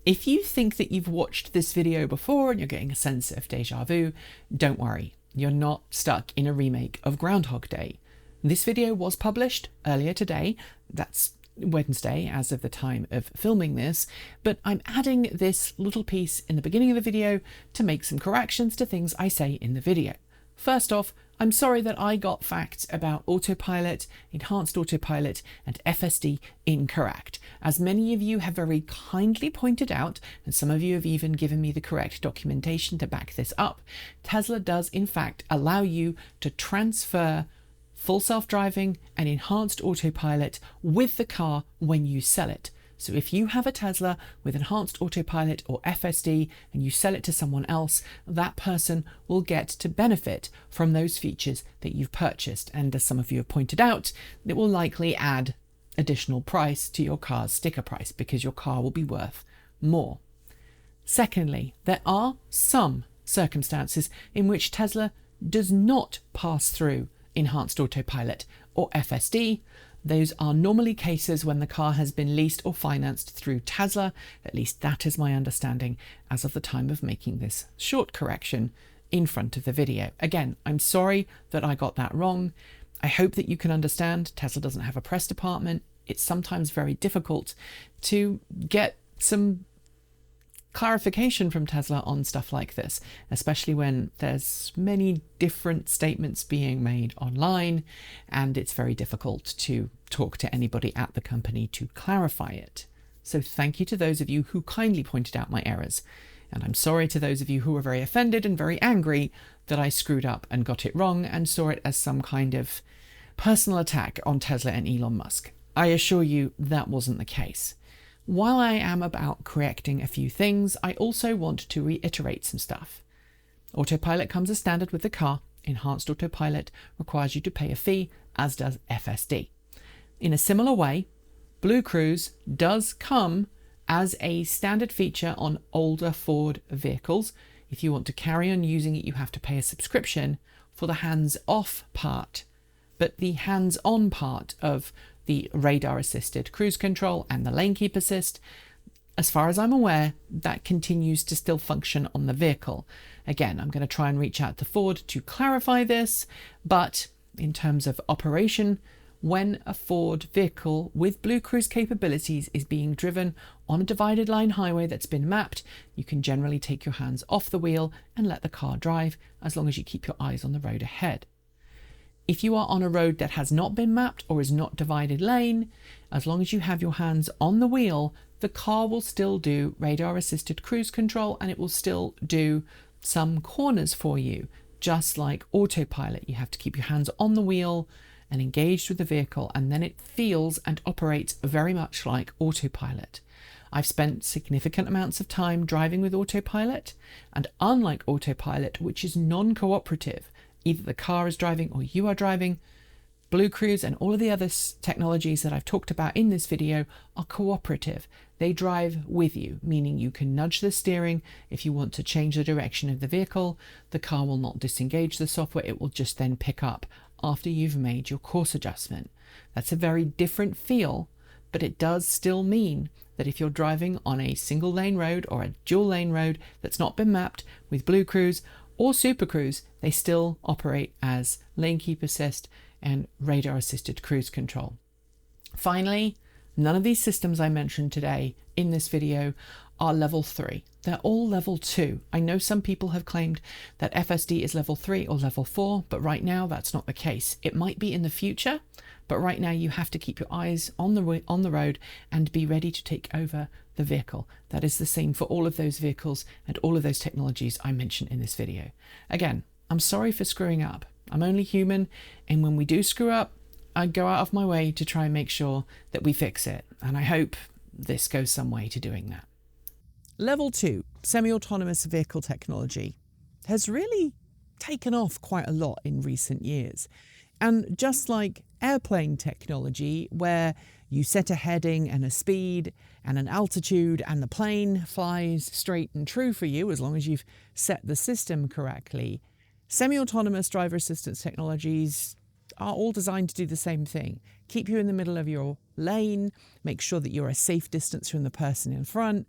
If you think that you've watched this video before and you're getting a sense of deja vu, don't worry, you're not stuck in a remake of Groundhog Day. This video was published earlier today, that's Wednesday as of the time of filming this, but I'm adding this little piece in the beginning of the video to make some corrections to things I say in the video. First off, I'm sorry that I got facts about Autopilot, Enhanced Autopilot and FSD incorrect. As many of you have very kindly pointed out, and some of you have even given me the correct documentation to back this up, Tesla does in fact allow you to transfer full self-driving and enhanced autopilot with the car when you sell it. So if you have a Tesla with enhanced autopilot or FSD and you sell it to someone else, that person will get to benefit from those features that you've purchased. And as some of you have pointed out, it will likely add additional price to your car's sticker price because your car will be worth more. Secondly, there are some circumstances in which Tesla does not pass through enhanced autopilot or FSD. Those are normally cases when the car has been leased or financed through Tesla. At least that is my understanding as of the time of making this short correction in front of the video. Again, I'm sorry that I got that wrong. I hope that you can understand Tesla doesn't have a press department. It's sometimes very difficult to get some clarification from Tesla on stuff like this, especially when there's many different statements being made online and it's very difficult to talk to anybody at the company to clarify it. So thank you to those of you who kindly pointed out my errors, and I'm sorry to those of you who were very offended and very angry that I screwed up and got it wrong and saw it as some kind of personal attack on Tesla and Elon Musk. I assure you that wasn't the case. While I am about correcting a few things, I also want to reiterate some stuff. Autopilot comes as standard with the car. Enhanced Autopilot requires you to pay a fee, as does FSD. In a similar way, BlueCruise does come as a standard feature on older Ford vehicles. If you want to carry on using it, you have to pay a subscription for the hands-off part. But the hands-on part of the radar-assisted cruise control and the lane keep assist, as far as I'm aware, that continues to still function on the vehicle. Again, I'm going to try and reach out to Ford to clarify this, but in terms of operation, when a Ford vehicle with BlueCruise capabilities is being driven on a divided line highway that's been mapped, you can generally take your hands off the wheel and let the car drive, as long as you keep your eyes on the road ahead. If you are on a road that has not been mapped or is not divided lane, as long as you have your hands on the wheel, the car will still do radar-assisted cruise control and it will still do some corners for you, just like Autopilot. You have to keep your hands on the wheel and engaged with the vehicle, and then it feels and operates very much like Autopilot. I've spent significant amounts of time driving with Autopilot, and unlike Autopilot, which is non-cooperative, either the car is driving or you are driving, BlueCruise and all of the other technologies that I've talked about in this video are cooperative. They drive with you, meaning you can nudge the steering if you want to change the direction of the vehicle. The car will not disengage the software, it will just then pick up after you've made your course adjustment. That's a very different feel, but it does still mean that if you're driving on a single lane road or a dual lane road that's not been mapped with BlueCruise or Super Cruise, they still operate as lane keep assist and radar assisted cruise control. Finally, none of these systems I mentioned today in this video are level 3. They're all level 2. I know some people have claimed that FSD is level 3 or level 4, but right now that's not the case. It might be in the future, but right now you have to keep your eyes on the road and be ready to take over the vehicle. That is the same for all of those vehicles and all of those technologies I mentioned in this video. Again, I'm sorry for screwing up. I'm only human, and when we do screw up, I go out of my way to try and make sure that we fix it, and I hope this goes some way to doing that. Level 2, semi-autonomous vehicle technology, has really taken off quite a lot in recent years. And just like airplane technology, where you set a heading and a speed and an altitude and the plane flies straight and true for you as long as you've set the system correctly, semi-autonomous driver assistance technologies are all designed to do the same thing. Keep you in the middle of your lane, make sure that you're a safe distance from the person in front,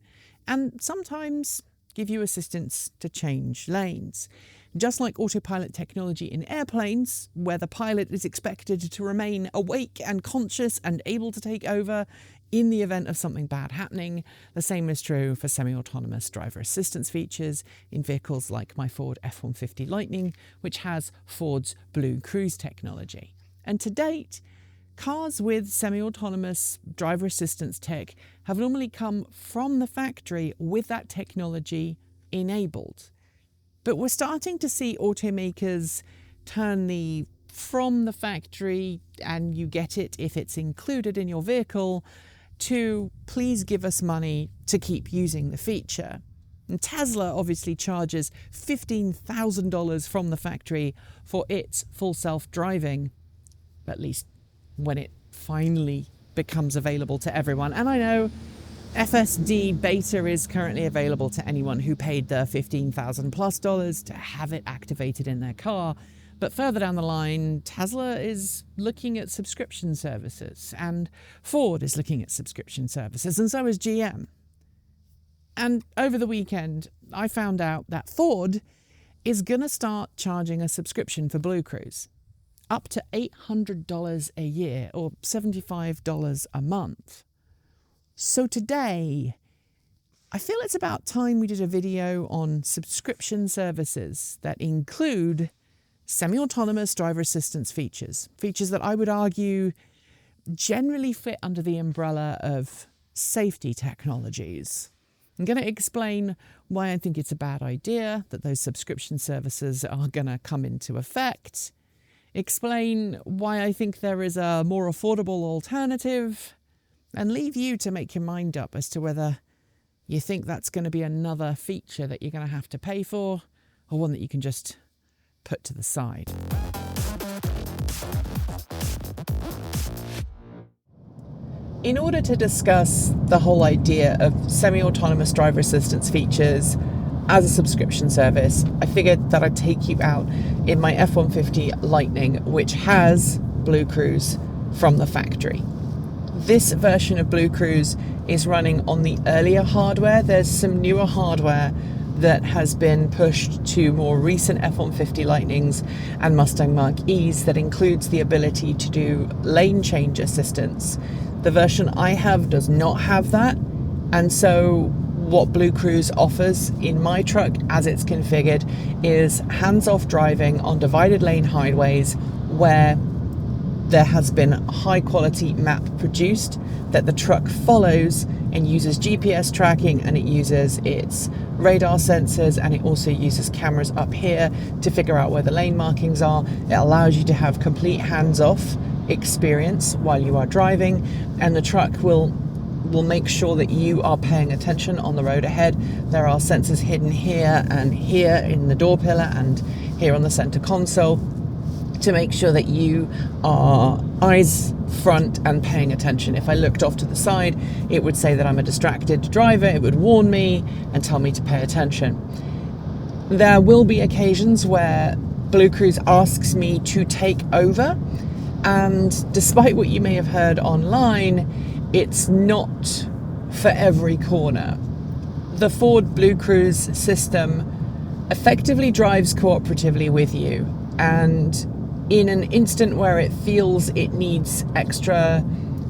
and sometimes give you assistance to change lanes. Just like autopilot technology in airplanes, where the pilot is expected to remain awake and conscious and able to take over in the event of something bad happening, the same is true for semi-autonomous driver assistance features in vehicles like my Ford F-150 Lightning, which has Ford's BlueCruise technology. And to date, cars with semi-autonomous driver assistance tech have normally come from the factory with that technology enabled. But we're starting to see automakers turn the from the factory and you get it if it's included in your vehicle to please give us money to keep using the feature. And Tesla obviously charges $15,000 from the factory for its full self-driving, at least when it finally becomes available to everyone. And I know FSD beta is currently available to anyone who paid the $15,000+ to have it activated in their car. But further down the line, Tesla is looking at subscription services, and Ford is looking at subscription services, and so is GM. And over the weekend, I found out that Ford is going to start charging a subscription for BlueCruise, up to $800 a year or $75 a month. So today, I feel it's about time we did a video on subscription services that include semi-autonomous driver assistance features that I would argue generally fit under the umbrella of safety technologies. I'm going to explain why I think it's a bad idea that those subscription services are going to come into effect, explain why I think there is a more affordable alternative, and leave you to make your mind up as to whether you think that's going to be another feature that you're going to have to pay for, or one that you can just put to the side. In order to discuss the whole idea of semi-autonomous driver assistance features as a subscription service, I figured that I'd take you out in my F-150 Lightning, which has BlueCruise from the factory. This version of BlueCruise is running on the earlier hardware. There's some newer hardware that has been pushed to more recent F-150 Lightnings and Mustang Mach-E's that includes the ability to do lane change assistance. The version I have does not have that, and so what BlueCruise offers in my truck as it's configured is hands-off driving on divided lane highways where there has been a high quality map produced that the truck follows and uses GPS tracking, and it uses its radar sensors, and it also uses cameras up here to figure out where the lane markings are. It allows you to have complete hands-off experience while you are driving, and the truck will make sure that you are paying attention on the road ahead. There are sensors hidden here and here in the door pillar and here on the center console to make sure that you are eyes front and paying attention. If I looked off to the side, it would say that I'm a distracted driver. It would warn me and tell me to pay attention. There will be occasions where BlueCruise asks me to take over, and despite what you may have heard online, it's not for every corner. The Ford BlueCruise system effectively drives cooperatively with you, and in an instant where it feels it needs extra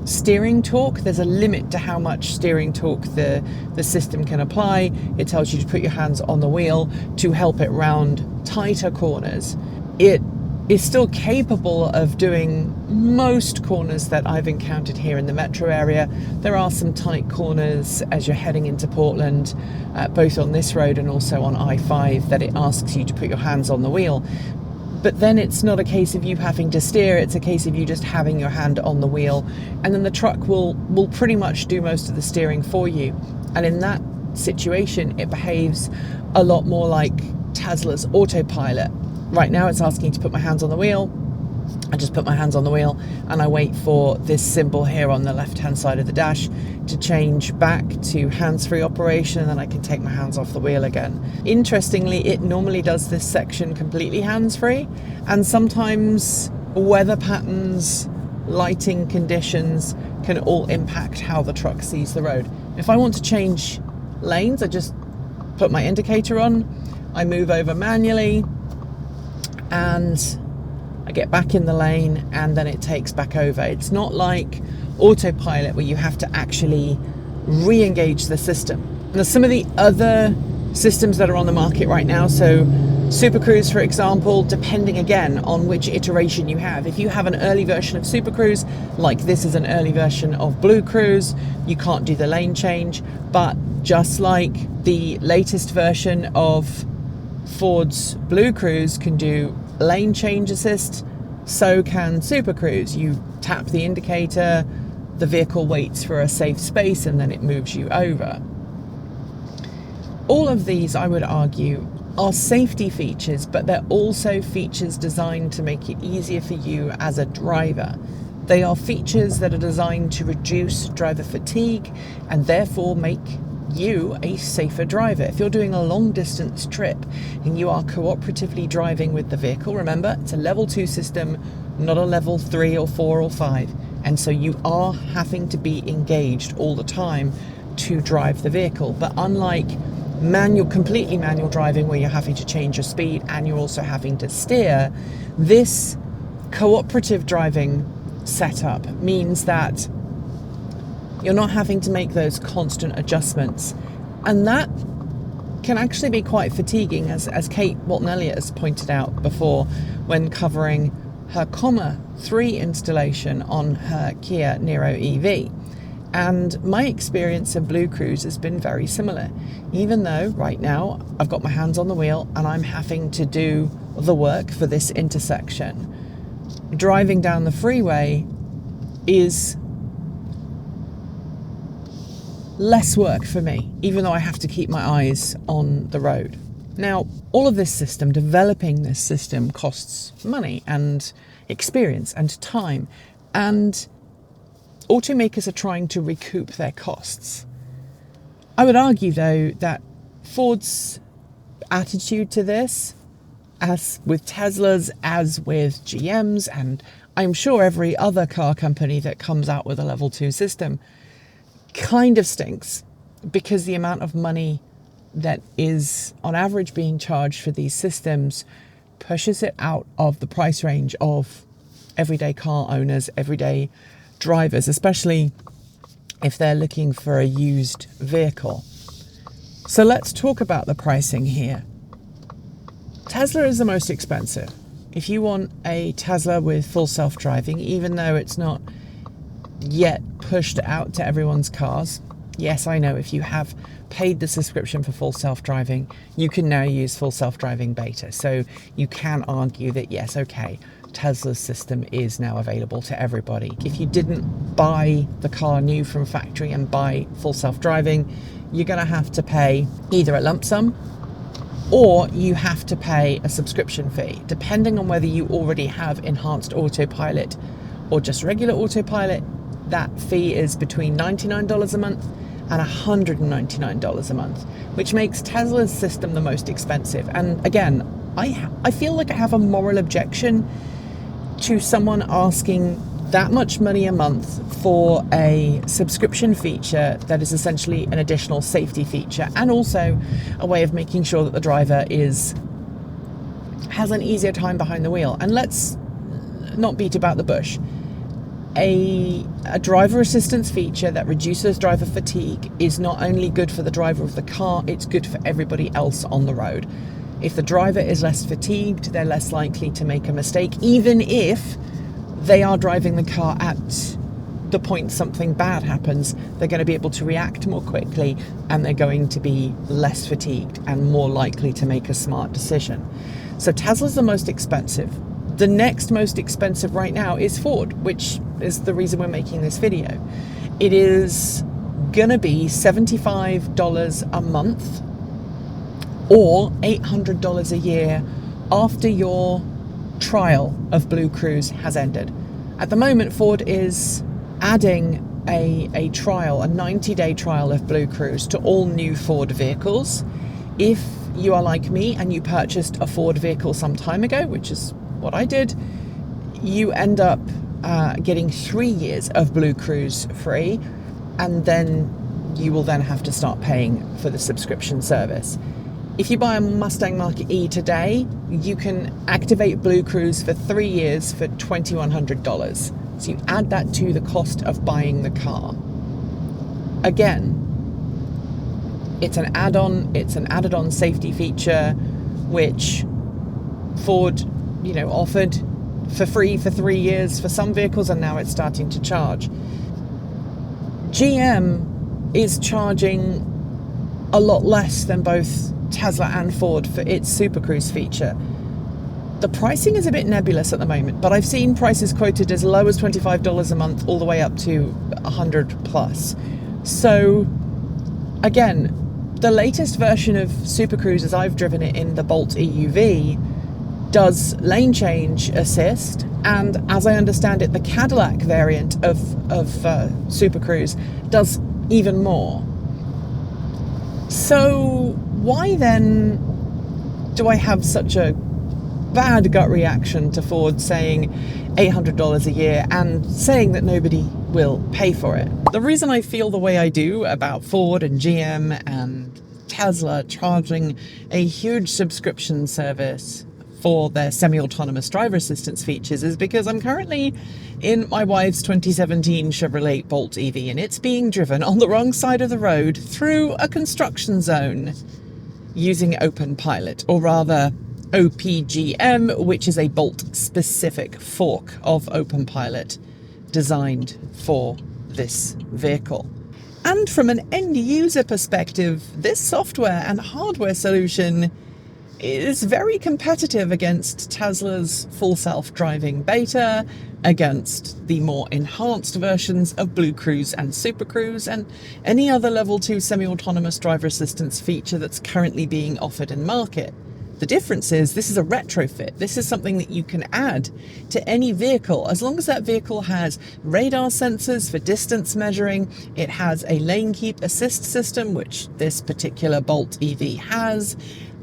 steering torque, there's a limit to how much steering torque the system can apply. It tells you to put your hands on the wheel to help it round tighter corners. It is still capable of doing most corners that I've encountered here in the metro area. There are some tight corners as you're heading into Portland, both on this road and also on I-5, that it asks you to put your hands on the wheel. But then it's not a case of you having to steer, it's a case of you just having your hand on the wheel, and then the truck will pretty much do most of the steering for you. And in that situation, it behaves a lot more like Tesla's Autopilot. Right now it's asking to put my hands on the wheel. I just put my hands on the wheel and I wait for this symbol here on the left hand side of the dash to change back to hands-free operation, and then I can take my hands off the wheel again. Interestingly, it normally does this section completely hands-free, and sometimes weather patterns, lighting conditions can all impact how the truck sees the road. If I want to change lanes. I just put my indicator on, I move over manually, and I get back in the lane, and then it takes back over. It's not like Autopilot where you have to actually re-engage the system. Now, some of the other systems that are on the market right now, so SuperCruise, for example, depending again on which iteration you have. If you have an early version of SuperCruise, like this is an early version of BlueCruise, you can't do the lane change. But just like the latest version of Ford's BlueCruise can do lane change assist, so can SuperCruise. You tap the indicator, the vehicle waits for a safe space, and then it moves you over. All of these, I would argue, are safety features, but they're also features designed to make it easier for you as a driver. They are features that are designed to reduce driver fatigue and therefore make you a safer driver. If you're doing a long distance trip and you are cooperatively driving with the vehicle, remember, it's a level 2 system, not a level 3 or 4 or 5. And so you are having to be engaged all the time to drive the vehicle. But unlike completely manual driving where you're having to change your speed and you're also having to steer, this cooperative driving setup means that you're not having to make those constant adjustments. And that can actually be quite fatiguing, as Kate Walton-Elliott has pointed out before when covering her Comma 3 installation on her Kia Niro EV. And my experience of BlueCruise has been very similar, even though right now I've got my hands on the wheel and I'm having to do the work for this intersection. Driving down the freeway is less work for me, even though I have to keep my eyes on the road. Now, all of this system, developing this system, costs money and experience and time, and automakers are trying to recoup their costs. I would argue, though, that Ford's attitude to this, as with Teslas, as with GMs, and I'm sure every other car company that comes out with a level 2 system, kind of stinks, because the amount of money that is on average being charged for these systems pushes it out of the price range of everyday car owners, everyday drivers, especially if they're looking for a used vehicle. So let's talk about the pricing here. Tesla is the most expensive. If you want a Tesla with full self-driving, even though it's not yet pushed out to everyone's cars, yes, I know, if you have paid the subscription for full self-driving, you can now use full self-driving beta. So you can argue that, yes, okay, Tesla's system is now available to everybody. If you didn't buy the car new from factory and buy full self-driving, you're going to have to pay either a lump sum or you have to pay a subscription fee, depending on whether you already have enhanced autopilot or just regular autopilot. That fee is between $99 a month and $199 a month, which makes Tesla's system the most expensive. And again, I feel like I have a moral objection to someone asking that much money a month for a subscription feature that is essentially an additional safety feature and also a way of making sure that the driver has an easier time behind the wheel. And let's not beat about the bush. A driver assistance feature that reduces driver fatigue is not only good for the driver of the car, it's good for everybody else on the road. If the driver is less fatigued, they're less likely to make a mistake, even if they are driving the car at the point something bad happens. They're going to be able to react more quickly and they're going to be less fatigued and more likely to make a smart decision. So Tesla's the most expensive. The next most expensive right now is Ford, which is the reason we're making this video. It is going to be $75 a month or $800 a year after your trial of BlueCruise has ended. At the moment, Ford is adding a trial, a 90-day trial of BlueCruise to all new Ford vehicles. If you are like me and you purchased a Ford vehicle some time ago, which is what I did, you end up getting 3 years of BlueCruise free, and then you will then have to start paying for the subscription service. If you buy a Mustang Mach-E today, you can activate BlueCruise for 3 years for $2,100. So you add that to the cost of buying the car. Again, it's an add-on, it's an added-on safety feature, which Ford, offered for free for 3 years for some vehicles, and now it's starting to charge. GM is charging a lot less than both Tesla and Ford for its Super Cruise feature. The pricing is a bit nebulous at the moment, but I've seen prices quoted as low as $25 a month all the way up to $100 plus. So again, the latest version of Super Cruise, as I've driven it in the Bolt EUV, does lane change assist, and as I understand it, the Cadillac variant of Super Cruise does even more. So why then do I have such a bad gut reaction to Ford saying $800 a year and saying that nobody will pay for it? The reason I feel the way I do about Ford and GM and Tesla charging a huge subscription service for their semi-autonomous driver assistance features is because I'm currently in my wife's 2017 Chevrolet Bolt EV, and it's being driven on the wrong side of the road through a construction zone using Autopilot, or rather OPGM, which is a Bolt-specific fork of Autopilot designed for this vehicle. And from an end-user perspective, this software and hardware solution is very competitive against Tesla's full self-driving beta, against the more enhanced versions of BlueCruise and Super Cruise, and any other level 2 semi-autonomous driver assistance feature that's currently being offered in market. The difference is this is a retrofit. This is something that you can add to any vehicle, as long as that vehicle has radar sensors for distance measuring, it has a lane keep assist system, which this particular Bolt EV has,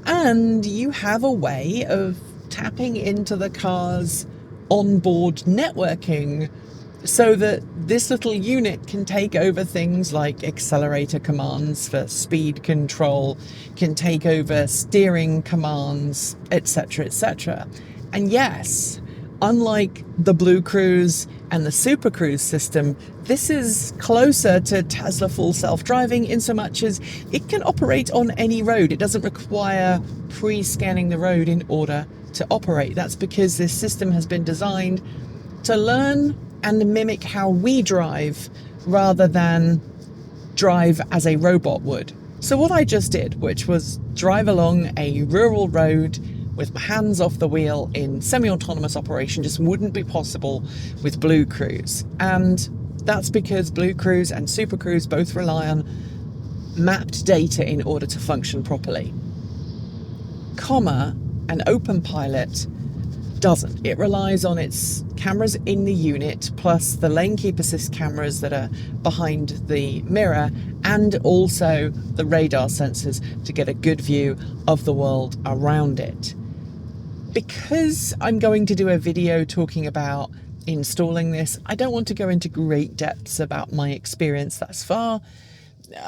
and you have a way of tapping into the car's onboard networking so that this little unit can take over things like accelerator commands for speed control, can take over steering commands, etc., etc. And yes, unlike the BlueCruise and the Super Cruise system, this is closer to Tesla full self-driving in so much as it can operate on any road. It doesn't require pre-scanning the road in order to operate. That's because this system has been designed to learn and mimic how we drive rather than drive as a robot would. So what I just did, which was drive along a rural road with my hands off the wheel in semi-autonomous operation, just wouldn't be possible with BlueCruise. And that's because BlueCruise and Super Cruise both rely on mapped data in order to function properly. And Autopilot doesn't. It relies on its cameras in the unit, plus the lane keep assist cameras that are behind the mirror, and also the radar sensors to get a good view of the world around it. Because I'm going to do a video talking about installing this, I don't want to go into great depths about my experience thus far,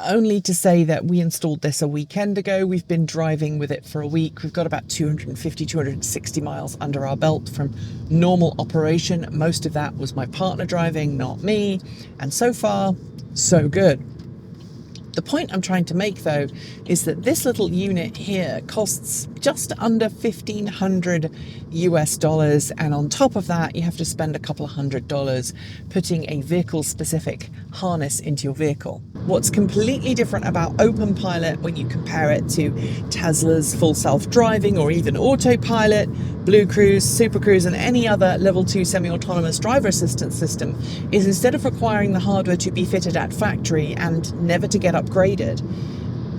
only to say that we installed this a weekend ago. We've been driving with it for a week. We've got about 260 miles under our belt from normal operation. Most of that was my partner driving, not me. And so far, so good. The point I'm trying to make, though, is that this little unit here costs just under $1,500 US, and on top of that, you have to spend a couple of $100 putting a vehicle-specific harness into your vehicle. What's completely different about Autopilot when you compare it to Tesla's full self-driving or even Autopilot, BlueCruise, Super Cruise, and any other level 2 semi-autonomous driver assistance system is instead of requiring the hardware to be fitted at factory and never to get upgraded,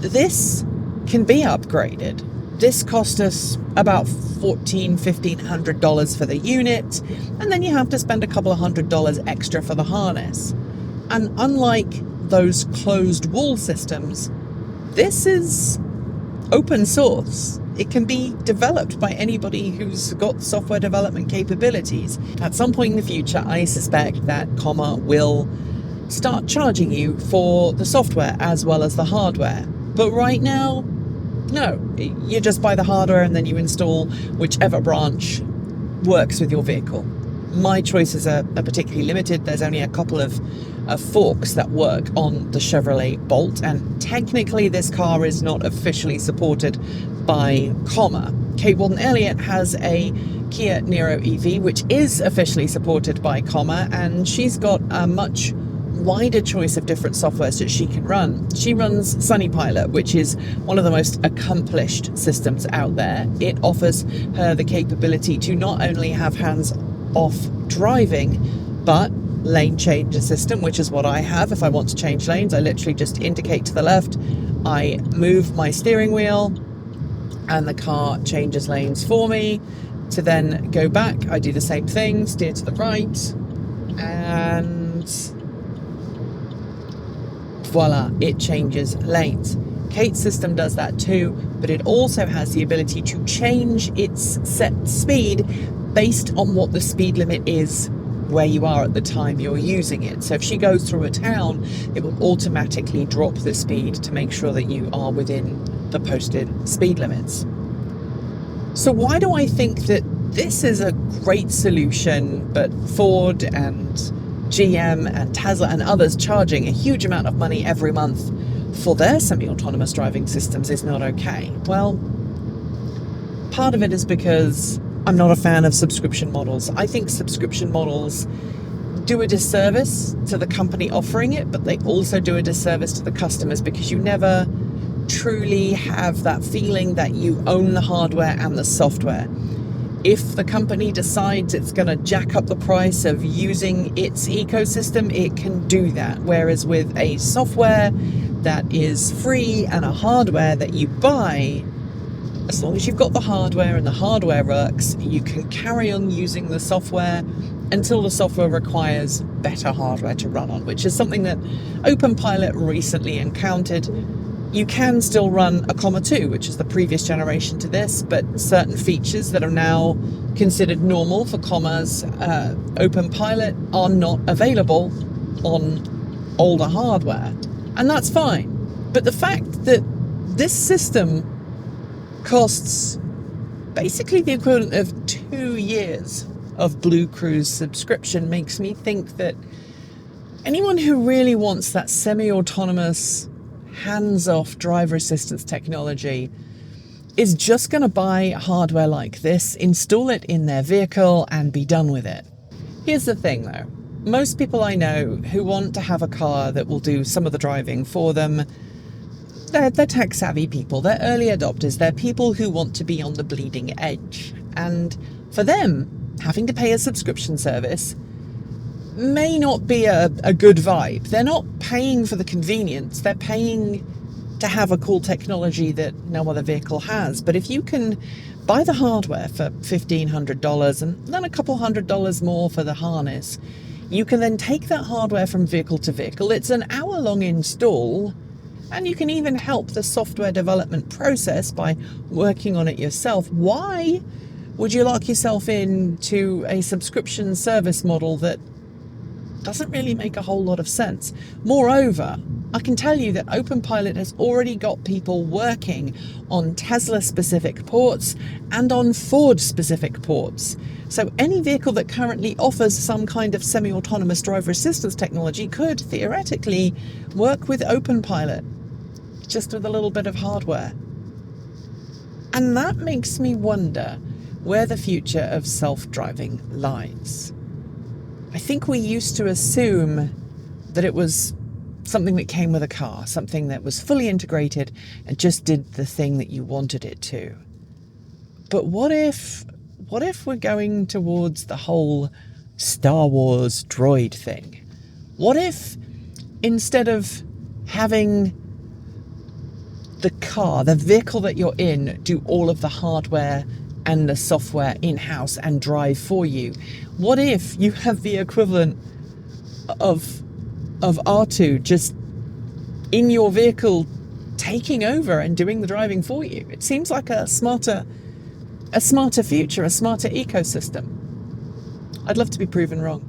this can be upgraded. This cost us about $1,500 for the unit, and then you have to spend a couple of $100 extra for the harness. And unlike those closed wall systems, this is open source. It can be developed by anybody who's got software development capabilities. At some point in the future, I suspect that will start charging you for the software as well as the hardware. But right now, no, you just buy the hardware and then you install whichever branch works with your vehicle. My choices are particularly limited. There's only a couple of forks that work on the Chevrolet Bolt, and technically this car is not officially supported by Comma. Kate Walton-Elliott has a Kia Niro EV, which is officially supported by Comma, and she's got a much wider choice of different softwares that she can run. She runs Sunny Pilot, which is one of the most accomplished systems out there. It offers her the capability to not only have hands-off driving, but lane change assistant, which is what I have. If I want to change lanes, I literally just indicate to the left, I move my steering wheel, and the car changes lanes for me. To then go back, I do the same thing, steer to the right, and voila, it changes lanes. Kate's system does that too, but it also has the ability to change its set speed based on what the speed limit is where you are at the time you're using it. So if she goes through a town, it will automatically drop the speed to make sure that you are within the posted speed limits. So why do I think that this is a great solution, but Ford and GM and Tesla and others charging a huge amount of money every month for their semi-autonomous driving systems is not okay? Well, part of it is because I'm not a fan of subscription models. I think subscription models do a disservice to the company offering it, but they also do a disservice to the customers, because you never truly have that feeling that you own the hardware and the software. If the company decides it's going to jack up the price of using its ecosystem, it can do that. Whereas with a software that is free and a hardware that you buy, as long as you've got the hardware and the hardware works, you can carry on using the software until the software requires better hardware to run on, which is something that OpenPilot recently encountered. You can still run a Comma 2, which is the previous generation to this, but certain features that are now considered normal for Comma's OpenPilot are not available on older hardware. And that's fine. But the fact that this system costs basically the equivalent of 2 years of BlueCruise subscription makes me think that anyone who really wants that semi-autonomous hands-off driver assistance technology is just going to buy hardware like this, install it in their vehicle, and be done with it. Here's the thing though, most people I know who want to have a car that will do some of the driving for them, they're tech savvy people, they're early adopters, they're people who want to be on the bleeding edge. And for them, having to pay a subscription service may not be a good vibe. They're not paying for the convenience, they're paying to have a cool technology that no other vehicle has. But if you can buy the hardware for $1,500 and then a couple $100 more for the harness, you can then take that hardware from vehicle to vehicle. It's an hour-long install, and you can even help the software development process by working on it yourself. Why would you lock yourself into a subscription service model that doesn't really make a whole lot of sense? Moreover, I can tell you that OpenPilot has already got people working on Tesla-specific ports and on Ford-specific ports. So any vehicle that currently offers some kind of semi-autonomous driver assistance technology could theoretically work with OpenPilot, just with a little bit of hardware. And that makes me wonder where the future of self-driving lies. I think we used to assume that it was something that came with a car, something that was fully integrated and just did the thing that you wanted it to. But what if we're going towards the whole Star Wars droid thing? What if instead of having the car, the vehicle that you're in, do all of the hardware and the software in-house and drive for you? What if you have the equivalent of R2 just in your vehicle taking over and doing the driving for you? It seems like a smarter future, a smarter ecosystem. I'd love to be proven wrong.